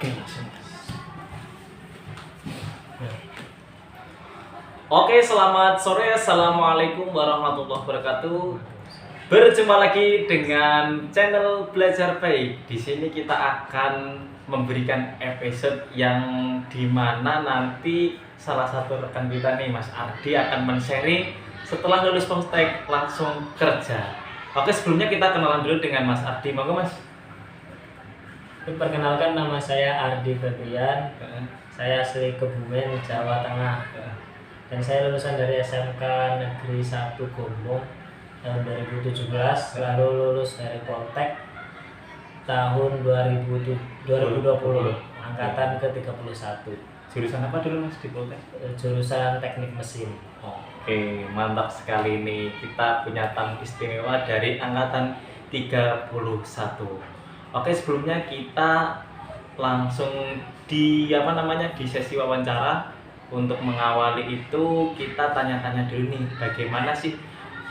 Oke, langsung. Oke, selamat sore. Assalamualaikum warahmatullahi wabarakatuh. Berjumpa lagi dengan channel Belajar Baik. Di sini kita akan memberikan episode yang dimana nanti salah satu rekan kita nih, Mas Ardi, akan men-sharing setelah lulus Poltek langsung kerja. Oke, sebelumnya kita kenalan dulu dengan Mas Ardi. Monggo, Mas. Perkenalkan, nama saya Ardi Febrian. Saya asli Kebumen, Jawa Tengah. Dan saya lulusan dari SMK Negeri 1 Gombong tahun 2017, lalu lulus dari Poltek tahun 2020, angkatan ke-31. Jurusan apa dulu, Mas, di Poltek? Jurusan Teknik Mesin. Oke, mantap sekali nih. Kita punya tamu istimewa dari angkatan 31. Oke, sebelumnya kita langsung di di sesi wawancara. Untuk mengawali itu kita tanya-tanya dulu nih, bagaimana sih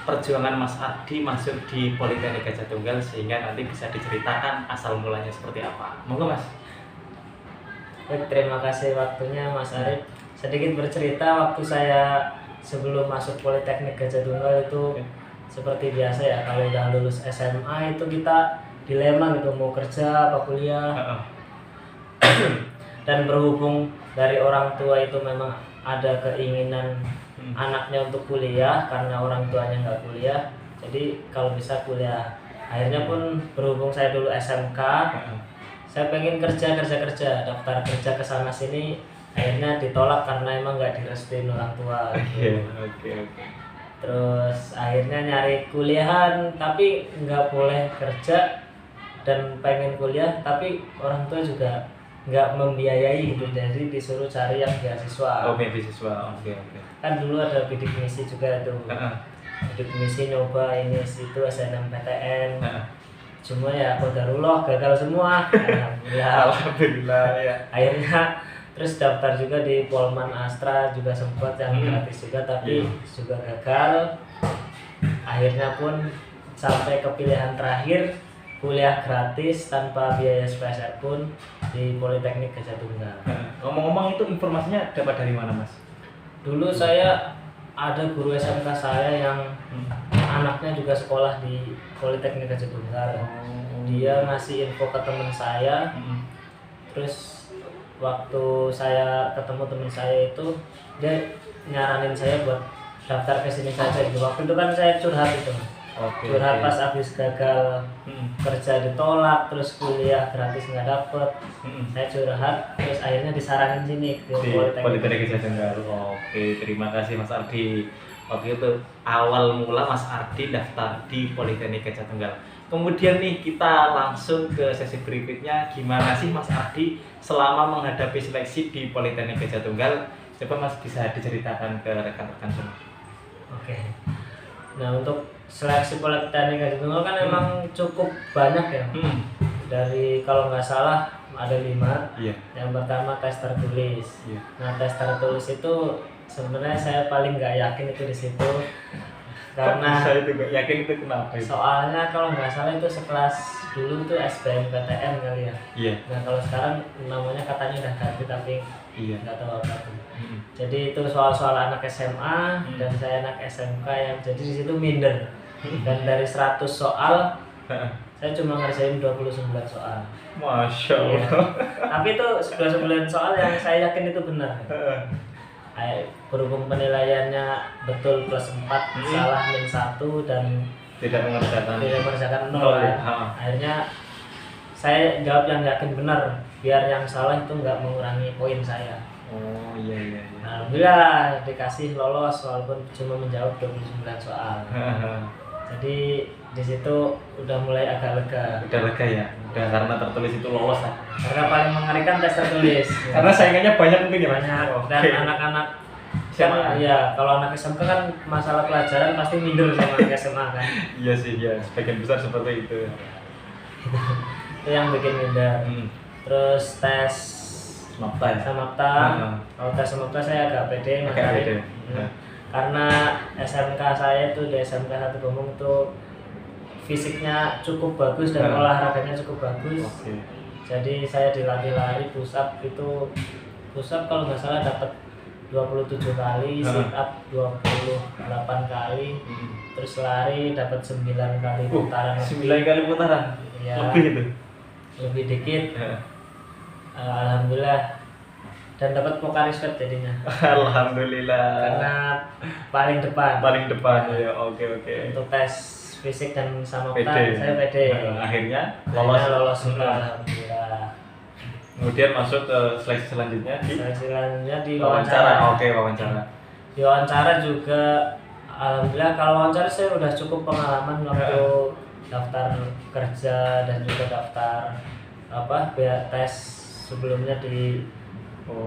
perjuangan Mas Ardi masuk di Politeknik Gajah Tunggal sehingga nanti bisa diceritakan asal mulanya seperti apa. Monggo, Mas. Baik, terima kasih waktunya Mas Arif. Sedikit bercerita, waktu saya sebelum masuk Politeknik Gajah Tunggal itu seperti biasa ya, kalau udah lulus SMA itu kita dilema gitu, mau kerja apa kuliah. Dan berhubung dari orang tua itu memang ada keinginan anaknya untuk kuliah karena orang tuanya nggak kuliah, jadi kalau bisa kuliah. Akhirnya pun berhubung saya dulu SMK, saya pengen kerja, daftar kerja ke sana sini, akhirnya ditolak karena emang nggak direstuin orang tua gitu. Oke. Terus akhirnya nyari kuliahan tapi nggak boleh kerja dan pengen kuliah, tapi orang tua juga nggak membiayai gitu, jadi disuruh cari yang beasiswa. Oh, beasiswa. Oke. Kan dulu ada bidik misi juga tuh. Bidik misi nyoba ini situ SNMPTN. Cuma ya qadarullah gagal semua. Alhamdulillah ya. Akhirnya terus daftar juga di Polman Astra juga sempat yang gratis juga, tapi juga gagal. Akhirnya pun sampai ke pilihan terakhir, kuliah gratis tanpa biaya spesial pun di Politeknik Gajah Tunggal. Ngomong-ngomong, itu informasinya dapat dari mana, Mas? Dulu saya ada guru SMK saya yang anaknya juga sekolah di Politeknik Gajah Tunggal. Dia ngasih info ke teman saya. Terus waktu saya ketemu teman saya itu, dia nyaranin saya buat daftar ke sini saja gitu. Waktu itu kan saya curhat itu. Curhat pas habis gagal kerja ditolak, terus kuliah gratis nggak dapet. Saya curhat, terus akhirnya disaranin sini ke Politeknik Gajah Tunggal. Oke, terima kasih Mas Ardi. Waktu itu awal mula Mas Ardi daftar di Politeknik Gajah Tunggal. Kemudian nih kita langsung ke sesi berikutnya. Gimana sih Mas Ardi selama menghadapi seleksi di Politeknik Gajah Tunggal? Coba Mas bisa diceritakan ke rekan-rekan semua. Oke. Nah, untuk seleksi Politeknik Gajah Tunggal kan emang cukup banyak ya. Dari kalau nggak salah ada 5. Yang pertama tes tertulis. Nah, tes tertulis itu sebenarnya saya paling nggak yakin itu di situ. Karena saya juga yakin itu kenapa itu? Soalnya kalau nggak salah itu sekelas dulu tuh SBMPTN kali ya. Nah, kalau sekarang namanya katanya udah ganti tapi nggak tahu apa tuh. Jadi itu soal-soal anak SMA dan saya anak SMK yang jadi di situ minder. Dan dari 100 soal saya cuma ngerjain 29 soal. Masya Allah. Tapi itu 29 soal yang saya yakin itu benar. Berhubung penilaiannya betul +4, salah -1 dan tidak mengerjakan 0 ya. Akhirnya saya jawab yang yakin benar biar yang salah itu nggak mengurangi poin saya. Oh iya. Alhamdulillah dikasih lolos walaupun cuma menjawab 29 soal. Jadi di situ udah mulai agak lega. Udah lega ya. Udah, karena tertulis itu lolos lah. Karena paling mengerikan tes tertulis. Karena saingannya banyak mungkin ya. Banyak. Dan anak-anak kan ya, kalau anak SMK kan masalah pelajaran pasti minder sama anak SMA kan. Iya sih, ya. Sebagian besar seperti itu. Itu yang bikin minder. Terus tes Samapta. Kalau tes Samapta saya agak pede. Karena SMK saya itu di SMK 1 Gombong itu fisiknya cukup bagus dan olahraganya cukup bagus. Jadi saya dilatih lari push up itu, push up kalau nggak salah dapat 27 kali, sit up 28 kali, terus lari dapat 9 kali putaran. 9 kali putaran. Ya, Lebih itu. lebih dikit. Alhamdulillah, dan dapat Pokari Squad jadinya. Alhamdulillah. Karena paling depan. Paling depan ya. Oke. Untuk tes fisik dan sama PD. saya PD. Akhirnya Lolos juga, alhamdulillah. Kemudian masuk ke seleksi selanjutnya di Selanjutnya di wawancara. wawancara. Oke, wawancara. Di wawancara juga alhamdulillah, kalau wawancara saya udah cukup pengalaman waktu daftar kerja dan juga daftar tes sebelumnya di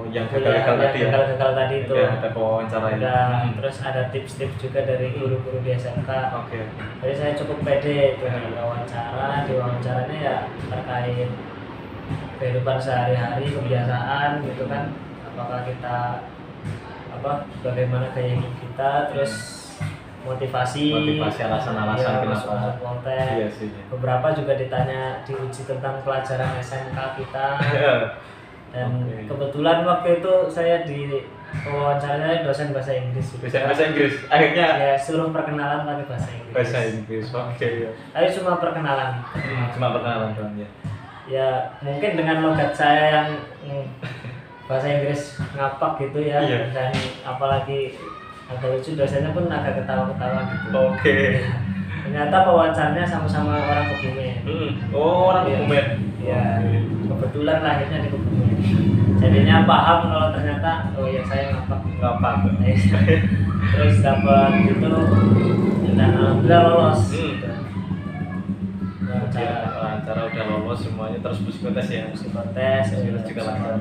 Yang gagal-gagal tadi ya. gagal tadi itu. Ya, ada wawancara ya. Terus ada tips-tips juga dari guru-guru di SMK. Oke. Jadi saya cukup pede itu di wawancara. Di wawancaranya ya terkait kehidupan sehari-hari, kebiasaan gitu kan. Apakah kita bagaimana gaya hidup kita, terus motivasi alasan-alasan ya, kenapa masuk Poltek. Iya sih. Beberapa juga ditanya diuji tentang pelajaran SMK kita. Dan kebetulan waktu itu saya di wawancaranya dosen bahasa Inggris. Bahasa Inggris. Akhirnya Ya suruh perkenalan pakai bahasa Inggris. bahasa Inggris. Oke. Tapi cuma perkenalan. Cuma perkenalan doang ya. Ya mungkin dengan logat saya yang bahasa Inggris ngapak gitu ya. Iya. Dan apalagi agak lucu, dosennya pun agak ketawa-ketawa gitu. Oke. Ternyata pewawancaranya sama-sama orang Kebumen. Oh, orang Iya. Kebumen. Ya, kebetulan lahirnya di Kebumen. Jadinya paham kalau ternyata ya saya ngapak. Nggak apa-apa. Terus dapat itu dan alhamdulillah lolos. Gitu. Wawancara udah lolos semuanya, terus psikotes ya. Psikotes juga lancar.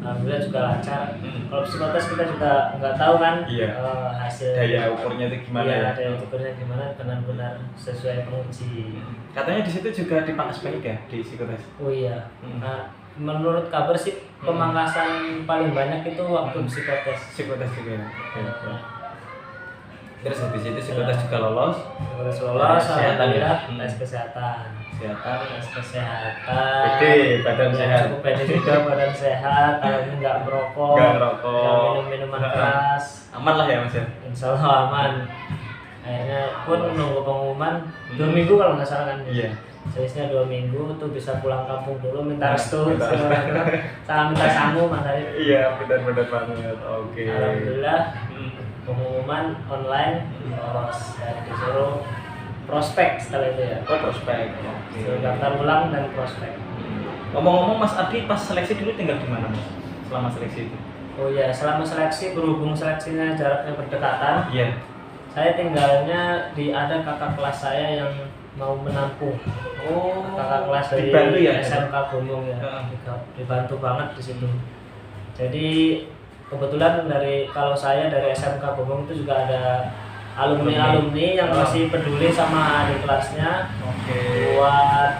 Alhamdulillah juga lancar. Kalau psikotes kita juga nggak tahu kan Iya. hasil Daya ukurnya itu gimana ya? Daya ukurnya gimana, benar-benar sesuai penguji. Katanya di situ juga dipangkas banyak ya di psikotes. Oh iya. Nah, menurut kabar sih pemangkasan paling banyak itu waktu psikotes. Psikotes juga. Terus habis itu psikotes juga lolos. Terus lolos, Kesehatan ya? alhamdulillah, tes kesehatan. Tes kesehatan. Pede, badan Ya, sehat. cukup pede juga, badan sehat, kalau nggak merokok, Nggak ngerokok. nggak minum minuman keras. Aman lah ya Mas ya. Insya Allah aman. Akhirnya pun nunggu pengumuman 2 minggu kalau nggak salah kan. Iya. Selisihnya 2 minggu tuh bisa pulang kampung dulu, minta restu, Minta restu. sama minta sangu Mas Arif. Iya, benar-benar banget. Oke. Alhamdulillah pengumuman online lolos, dan disuruh prospek setelah itu ya. Oh, prospek. Oke. Suruh daftar ulang dan prospek. Ngomong-ngomong Mas Adi pas seleksi dulu tinggal di mana Mas? Selama seleksi itu? Oh ya, selama seleksi, berhubung seleksinya jaraknya berdekatan, Iya. saya tinggalnya di ada kakak kelas saya yang mau menampung. Oh. Kakak kelas dari dibantu ya? SMK Gombong ya. Heeh. Dibantu banget di situ. Jadi kebetulan kalau saya dari SMK Gombong itu juga ada alumni yang masih peduli sama adik kelasnya. Oke. Buat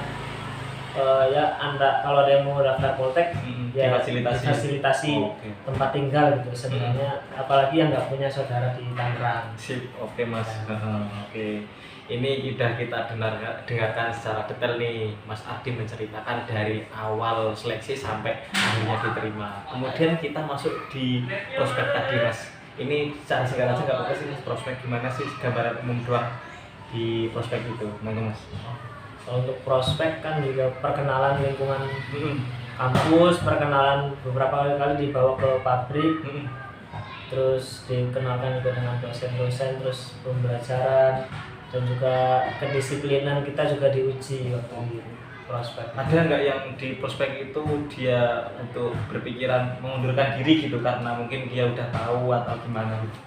ya Anda kalau ada yang mau daftar Poltek ya difasilitasi Oke. tempat tinggal gitu sebenarnya, apalagi yang nggak punya saudara di Tangerang. Sip, oke Mas. Oke. Ini sudah kita dengarkan secara detail nih, Mas Adi menceritakan dari awal seleksi sampai akhirnya diterima. Kemudian kita masuk di prospek tadi Mas. Ini secara singkat aja nggak apa-apa sih Mas, prospek gimana sih, gambaran umum doang di prospek itu, monggo Mas. Kalau untuk prospek kan juga perkenalan lingkungan kampus, perkenalan beberapa kali dibawa ke pabrik, terus dikenalkan juga dengan dosen-dosen, terus pembelajaran dan juga kedisiplinan kita juga diuji waktu di prospek. Ada nggak yang di prospek itu dia untuk berpikiran mengundurkan diri gitu karena mungkin dia udah tahu atau gimana gitu?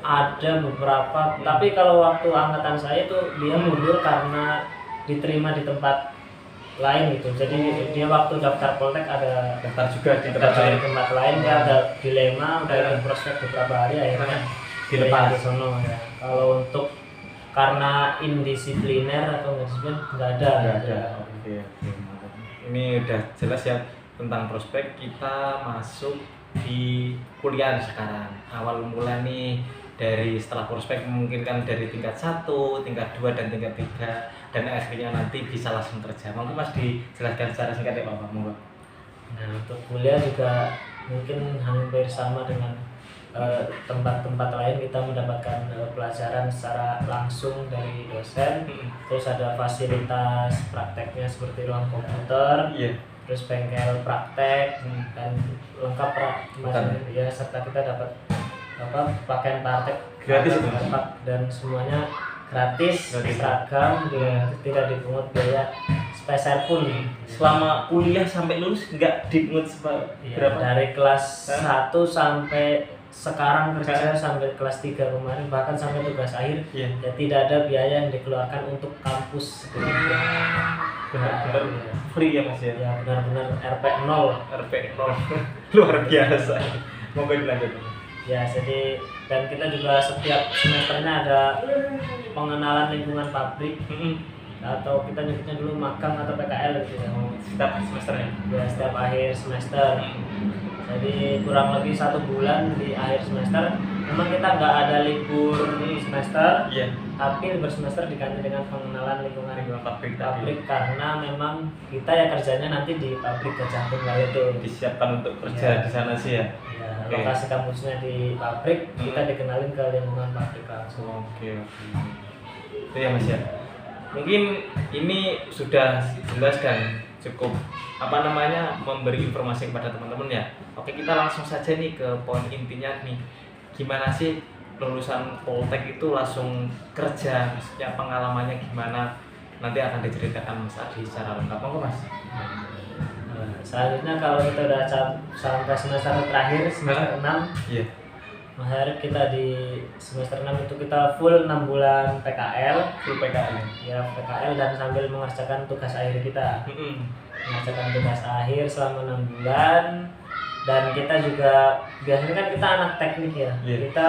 Ada beberapa, tapi kalau waktu angkatan saya itu dia mundur karena diterima di tempat lain gitu. Jadi dia waktu daftar Poltek ada Daftar juga di tempat daftar lain. di tempat lain, dia ada dilema, udah ikut prospek beberapa hari akhirnya Dilepas. di sono ya. Kalau untuk karena indisipliner atau nggak disiplin nggak ada. Nggak ada. Oke, mantap. Ini udah jelas ya tentang prospek. Kita masuk di kuliah sekarang. Awal mula nih dari setelah prospek memungkinkan dari tingkat 1, tingkat 2 dan tingkat 3 dan akhirnya nanti bisa langsung kerja. Monggo Mas dijelaskan secara singkat ya Pak. Monggo. Nah, untuk kuliah juga mungkin hampir sama dengan tempat-tempat lain, kita mendapatkan pelajaran secara langsung dari dosen. Terus ada fasilitas prakteknya seperti ruang komputer, Iya. terus bengkel praktek dan lengkap ya, serta kita dapat pakaian praktek Gratis itu, Mas? lengkap dan semuanya gratis, seragam, tidak dipungut biaya spesial pun. Selama kuliah sampai lulus nggak dipungut berapa? Dari kelas 1 sampai sekarang kerja sampai kelas 3 kemarin, bahkan sampai tugas akhir, ya tidak ada biaya yang dikeluarkan untuk kampus. Benar-benar free ya Mas ya? Ya benar-benar RP0. Luar biasa. Monggo dilanjutkan. Ya, jadi dan kita juga setiap semesternya ada pengenalan lingkungan pabrik, atau kita nyebutnya dulu magang atau PKL gitu ya. Setiap semesternya? Ya, setiap akhir semester. Jadi kurang lebih 1 bulan di akhir semester. Memang kita nggak ada libur semester, tapi libur semester diganti dengan pengenalan lingkungan pabrik karena memang kita ya kerjanya nanti di pabrik Gajah Tunggal itu. Disiapkan untuk kerja di sana sih ya. Lokasi kampusnya di pabrik, kita dikenalin ke lingkungan pabrik langsung. Oke. Itu ya Mas ya. Mungkin ini sudah jelas dan cukup memberi informasi kepada teman-teman ya. Oke, kita langsung saja nih ke poin intinya nih. Gimana sih lulusan Poltek itu langsung kerja, maksudnya pengalamannya gimana? Nanti akan diceritakan Mas Adi secara lengkap. Monggo Mas. Selanjutnya kalau kita udah sampai semester terakhir, semester 6, Mas Arif, kita di semester 6 itu kita full 6 bulan PKL. Ya, PKL dan sambil mengerjakan tugas akhir kita. Mengerjakan tugas akhir selama 6 bulan. Dan kita juga, biasanya kan kita anak teknik ya. Kita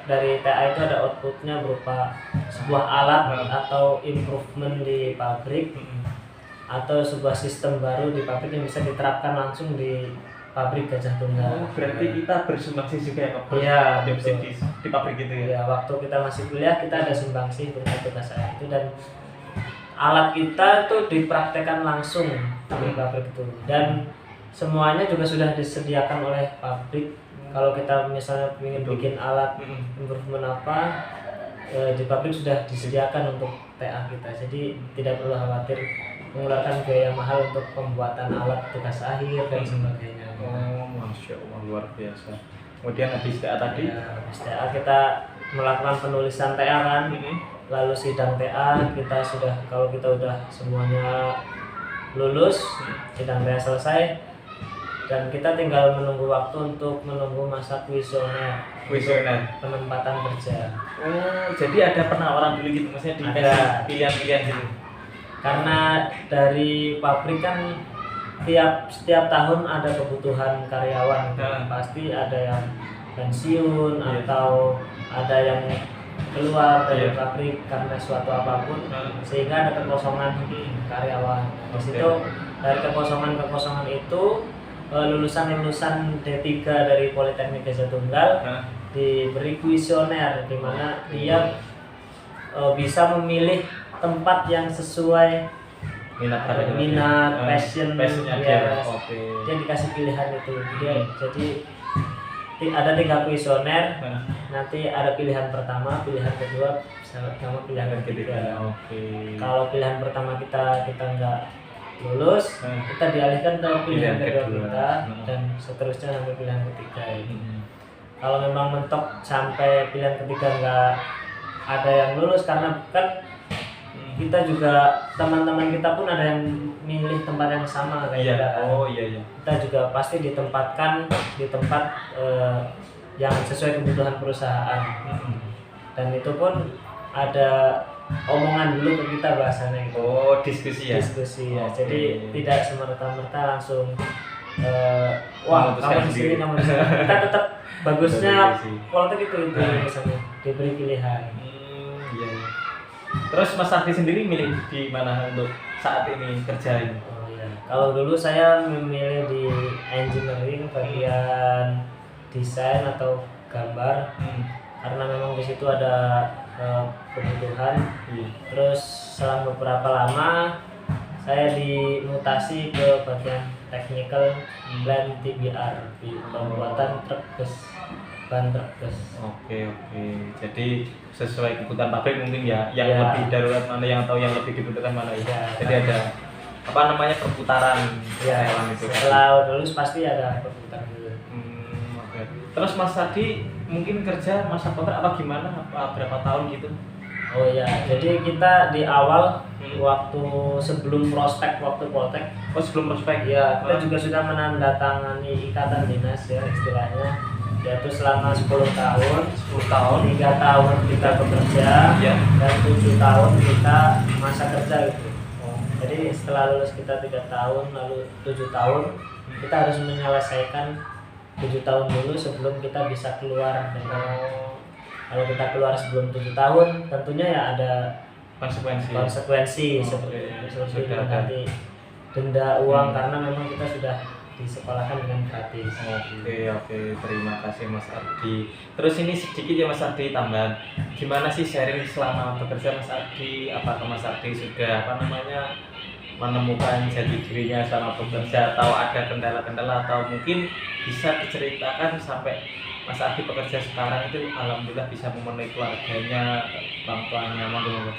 dari TA itu ada outputnya berupa sebuah alat atau improvement di pabrik, atau sebuah sistem baru di pabrik yang bisa diterapkan langsung di pabrik Gajah Tunggal. Berarti kita bersumbangsi juga ya Pak? Iya, di pabrik gitu ya? Ya, waktu kita masih kuliah kita ada sumbangsi berupa tugas saya itu, dan alat kita itu dipraktekkan langsung di pabrik itu, dan semuanya juga sudah disediakan oleh pabrik. Kalau kita misalnya ingin bikin alat improvement di pabrik sudah disediakan untuk TA kita, jadi tidak perlu khawatir mengeluarkan biaya mahal untuk pembuatan alat tugas akhir dan sebagainya. Oh, Masya Allah, luar biasa. Kemudian habis TA tadi? Ya, habis TA kita melakukan penulisan TA kan, lalu sidang TA kalau kita udah semuanya lulus, sidang TA selesai, dan kita tinggal menunggu waktu untuk menunggu masa kuisioner penempatan kerja. Oh, jadi ada penawaran dulu gitu, maksudnya dikasih pilihan-pilihan gitu? Karena dari pabrik kan setiap tahun ada kebutuhan karyawan, pasti ada yang pensiun atau ada yang keluar dari pabrik karena suatu apapun, sehingga ada kekosongan karyawan. Di situ dari kekosongan itu lulusan D3 dari Politeknik Gajah Tunggal diberi kuisioner, di mana dia bisa memilih tempat yang sesuai minat, passionnya dia. Dia dikasih pilihan itu. Jadi ada 3 kuisioner, nanti ada pilihan pertama, pilihan kedua, sama pilihan ketiga. Kalau pilihan pertama kita nggak lulus, kita dialihkan ke pilihan kedua kita, dan seterusnya sampai pilihan ketiga ini. Kalau memang mentok sampai pilihan ketiga nggak ada yang lulus, karena kan kita juga, teman-teman kita pun ada yang milih tempat yang sama kayak kita. Kita juga pasti ditempatkan di tempat yang sesuai kebutuhan perusahaan, dan itu pun ada omongan dulu ke kita bahasanya gitu. Diskusi ya? Diskusi ya. Jadi tidak semerta-merta langsung wah kamu di sini, kamu di sini. Kita tetap bagusnya Poltek itu misalnya diberi pilihan. Terus Mas Ardi sendiri milih di mana untuk saat ini kerja ini? Kalau dulu saya memilih di engineering, bagian desain atau gambar. karena memang di situ ada kebutuhan. Iya. Terus selang beberapa lama saya dimutasi ke bagian technical plan TBR di pembuatan truk bus, ban truk bus. Oke. Jadi sesuai kebutuhan pabrik mungkin ya, yang Ya. lebih darurat mana, yang tahu yang lebih dibutuhkan mana ya. Ya, Jadi ada apa namanya perputaran Ya, setelan itu. setelah lulus pasti ada perputaran dulu. Oke. Terus Mas Ardi mungkin kerja masa kontrak apa gimana? Apa berapa tahun gitu? Oh ya, jadi kita di awal Hmm. waktu sebelum prospek waktu Poltek, Oh sebelum prospek? ya kita juga sudah menandatangani ikatan dinas ya istilahnya, yaitu selama 10 tahun, 10 tahun. 3 tahun kita bekerja, Ya. dan 7 tahun kita masa kerja gitu. Oh. Jadi setelah lulus kita 3 tahun, lalu 7 tahun, kita harus menyelesaikan 7 tahun dulu sebelum kita bisa keluar dengan. Kalau kita keluar sebelum 7 tahun, tentunya ya ada konsekuensi seperti Sudah ada. nanti denda uang karena memang kita sudah disekolahkan dengan gratis. Oke, terima kasih Mas Ardi. Terus ini sedikit ya Mas Ardi tambahan. Gimana sih sharing selama bekerja Mas Ardi? Apakah Mas Ardi sudah menemukan jati dirinya selama bekerja, atau ada kendala-kendala, atau mungkin bisa diceritakan sampai Mas Ardi bekerja sekarang itu alhamdulillah bisa memenuhi keluarganya, orang tuanya, monggo.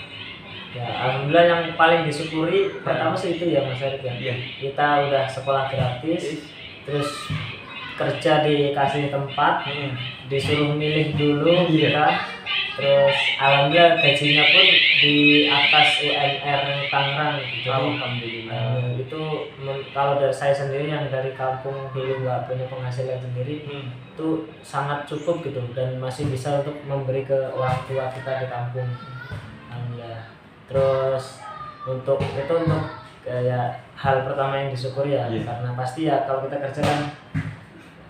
Ya, alhamdulillah yang paling disyukuri pertama sih itu ya Mas Arif ya. Iya. Kita udah sekolah gratis, terus kerja dikasih tempat, disuruh milih dulu Iya. kita. Terus alhamdulillah gajinya pun di atas UMR Tangerang gitu. Jadi Alhamdulillah. itu kalau dari saya sendiri yang dari kampung dulu nggak punya penghasilan sendiri, itu sangat cukup gitu dan masih bisa untuk memberi ke orang tua kita di kampung. Alhamdulillah. Terus untuk kayak hal pertama yang disyukuri ya, Iya. karena pasti ya kalau kita kerja kan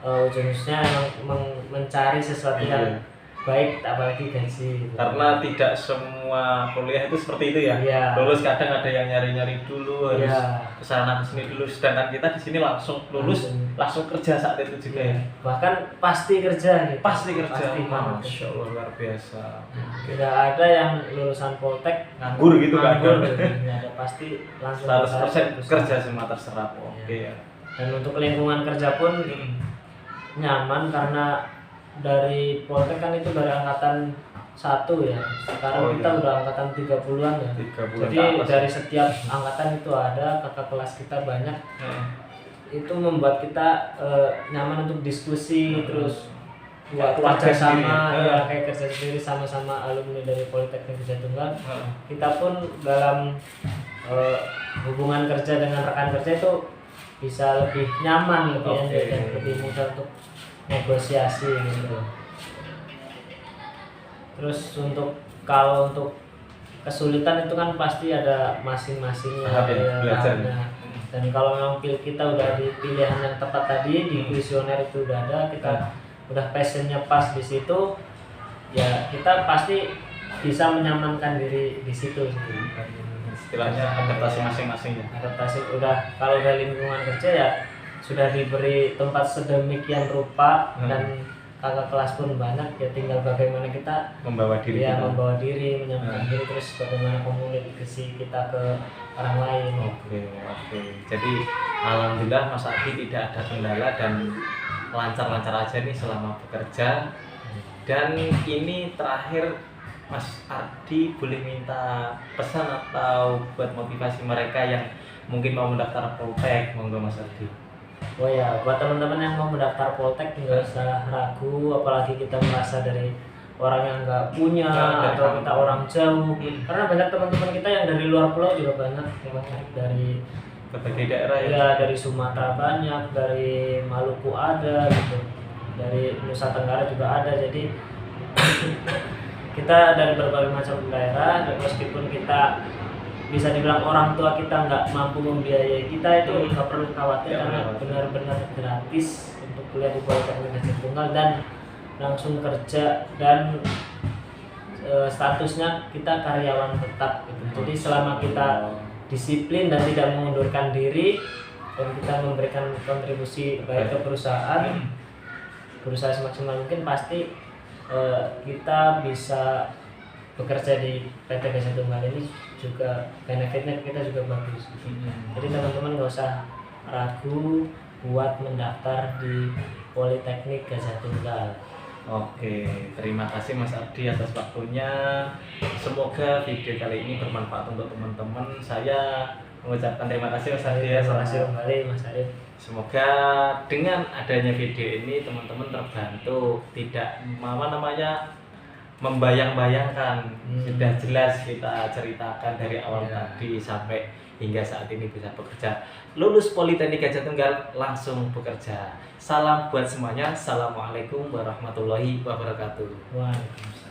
ujung-ujungnya emang mencari sesuatu yang baik, apalagi gaji gitu. Karena tidak semua kuliah itu seperti itu ya. Iya. Lulus kadang ada yang nyari-nyari dulu, harus Iya. kesana kesini dulu. Sedangkan kita di sini langsung lulus, langsung kerja saat itu juga ya. Bahkan pasti kerja gitu. Pasti kerja. Pasti banget. Masya Allah, luar biasa. Tidak ada yang lulusan Poltek Nganggur gitu kan? nganggur gitu. Nggak ada, pasti langsung 100% berusaha. kerja semua terserap. Oke ya. Dan untuk lingkungan kerja pun nyaman karena dari Poltek kan itu dari angkatan 1 ya. Sekarang kita udah angkatan 30-an ya. 30-an Jadi ke atas dari ya. setiap angkatan itu ada kakak kelas kita banyak. Itu membuat kita nyaman untuk diskusi, terus buat keluarga kerja sendiri sama ya. ya, kayak kerja sendiri sama-sama alumni dari Politeknik Jatunggal. Kita pun dalam hubungan kerja dengan rekan kerja itu bisa lebih nyaman, lebih enak, dan lebih mudah untuk negosiasi gitu. Terus kalau untuk kesulitan itu kan pasti ada masing-masingnya belajar. Dan kalau memang kita udah di pilihan yang tepat tadi, di kuesioner itu udah ada, kita udah passionnya pas di situ, ya kita pasti bisa menyamankan diri di situ. Istilahnya adaptasi masing-masing ya. Adaptasi udah, kalau udah lingkungan kerja ya sudah diberi tempat sedemikian rupa dan kakak kelas pun banyak, ya tinggal bagaimana kita membawa diri ya kita. membawa diri, menyampaikan diri, terus bagaimana komunikasi kita ke orang lain. Oke. Jadi alhamdulillah Mas Ardi tidak ada kendala dan lancar-lancar aja nih selama bekerja. Dan ini terakhir Mas Ardi boleh minta pesan atau buat motivasi mereka yang mungkin mau mendaftar Poltek, monggo Mas Ardi. Oh ya, buat teman-teman yang mau mendaftar Poltek nggak usah ragu, apalagi kita merasa dari orang yang nggak punya atau kita orang jauh. Karena banyak teman-teman kita yang dari luar pulau juga banyak dari berbagai daerah ya. Ya, dari Sumatera banyak, dari Maluku ada gitu, dari Nusa Tenggara juga ada. Jadi kita dari berbagai macam daerah, dan meskipun kita bisa dibilang orang tua kita nggak mampu membiayai kita, itu nggak perlu khawatir karena benar-benar gratis untuk kuliah di Politeknik Jatunggal dan langsung kerja, dan statusnya kita karyawan tetap gitu. Jadi selama kita disiplin dan tidak mengundurkan diri dan kita memberikan kontribusi baik ke perusahaan semaksimal mungkin, pasti kita bisa bekerja di PT Gajah Tunggal ini juga benefitnya kita juga bagus. Jadi teman-teman nggak usah ragu buat mendaftar di Politeknik Gajah Tunggal. Oke, terima kasih Mas Ardi atas waktunya. Semoga video kali ini bermanfaat untuk teman-teman. Saya mengucapkan terima kasih Mas Ardi ya. Terima kasih kembali Mas Arif. Semoga dengan adanya video ini teman-teman terbantu, tidak membayang-bayangkan. Sudah jelas kita ceritakan dari awal tadi sampai hingga saat ini bisa bekerja. Lulus Politeknik Gajah Tunggal langsung bekerja. Salam buat semuanya. Assalamualaikum warahmatullahi wabarakatuh. Waalaikumsalam.